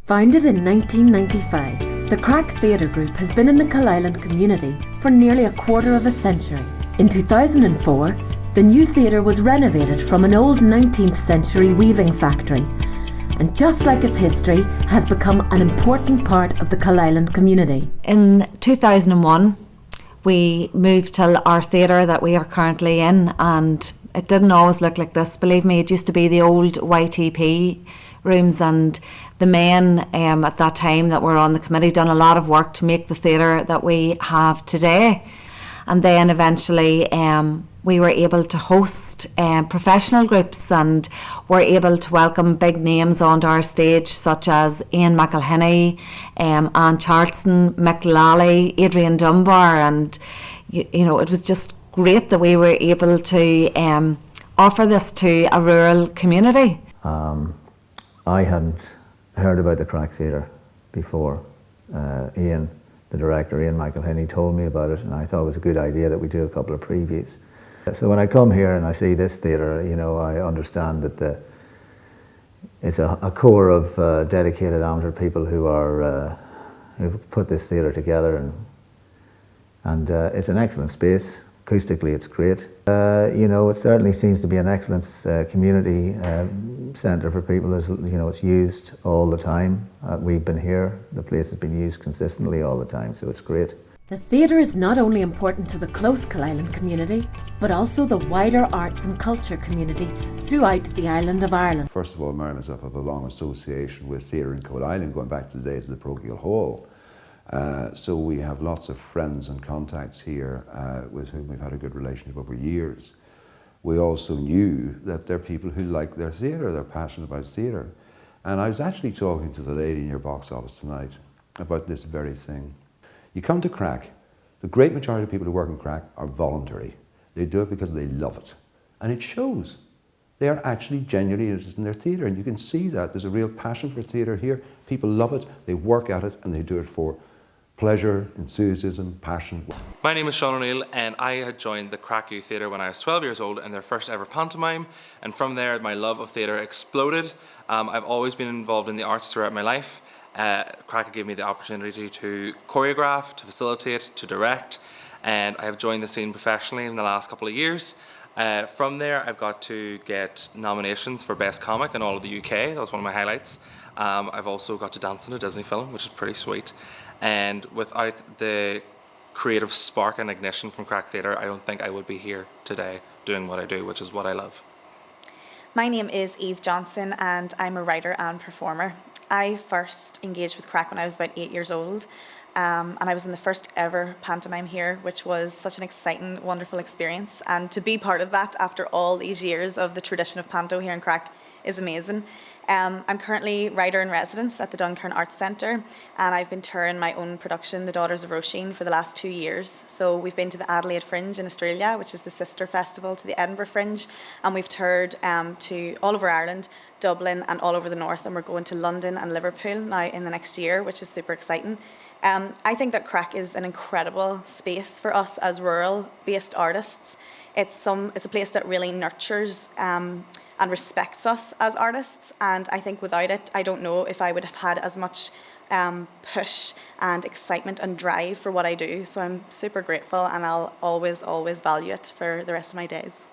Founded in 1995, the Craic Theatre Group has been in the Coalisland community for nearly a quarter of a century. In 2004, the new theatre was renovated from an old 19th century weaving factory, and just like its history, has become an important part of the Coalisland community. In 2001, we moved to our theatre that we are currently in, and it didn't always look like this. Believe me, it used to be the old YTP rooms, and the men at that time that were on the committee done a lot of work to make the theatre that we have today. And then eventually we were able to host professional groups, and were able to welcome big names onto our stage such as Ian McElhinney, Anne Charleston, Mick Lally, Adrian Dunbar, and you know, it was just great that we were able to offer this to a rural community. I hadn't heard about the Craic Theatre before. Ian, the director, Ian McElhinney, told me about it, and I thought it was a good idea that we do a couple of previews. So when I come here and I see this theatre, you know, I understand that it's a core of dedicated amateur people who put this theatre together, and it's an excellent space. Acoustically, it's great. You know, it certainly seems to be an excellent community centre for people. You know, it's used all the time. We've been here. The place has been used consistently all the time, so it's great. The theatre is not only important to the close Coalisland community, but also the wider arts and culture community throughout the island of Ireland. First of all, Mary and myself have a long association with theatre in Coalisland, going back to the days of the parochial hall. So we have lots of friends and contacts here with whom we've had a good relationship over years. We also knew that there are people who like their theatre, they're passionate about theatre. And I was actually talking to the lady in your box office tonight about this very thing. You come to Craic, the great majority of people who work in Craic are voluntary. They do it because they love it. And it shows. They are actually genuinely interested in their theatre, and you can see that. There's a real passion for theatre here. People love it, they work at it, and they do it for pleasure, enthusiasm, passion. My name is Sean O'Neill, and I had joined the Craic Youth Theatre when I was 12 years old in their first ever pantomime, and from there my love of theatre exploded. I've always been involved in the arts throughout my life. Craic gave me the opportunity to choreograph, to facilitate, to direct, and I have joined the scene professionally in the last couple of years. From there, I've got to get nominations for Best Comic in all of the UK. That was one of my highlights. I've also got to dance in a Disney film, which is pretty sweet. And without the creative spark and ignition from Craic Theatre, I don't think I would be here today doing what I do, which is what I love. My name is Eve Johnson, and I'm a writer and performer. I first engaged with Craic when I was about 8 years old, and I was in the first ever pantomime here, which was such an exciting, wonderful experience. And to be part of that after all these years of the tradition of panto here in Craic is amazing. I'm currently writer in residence at the Dunkern Arts Centre, and I've been touring my own production, The Daughters of Roisin, for the last 2 years. So we've been to the Adelaide Fringe in Australia, which is the sister festival to the Edinburgh Fringe, and we've toured to all over Ireland, Dublin, and all over the north, and we're going to London and Liverpool now in the next year, which is super exciting. I think that Craic is an incredible space for us as rural-based artists. It's a place that really nurtures and respects us as artists, and I think without it, I don't know if I would have had as much push and excitement and drive for what I do. So I'm super grateful, and I'll always value it for the rest of my days.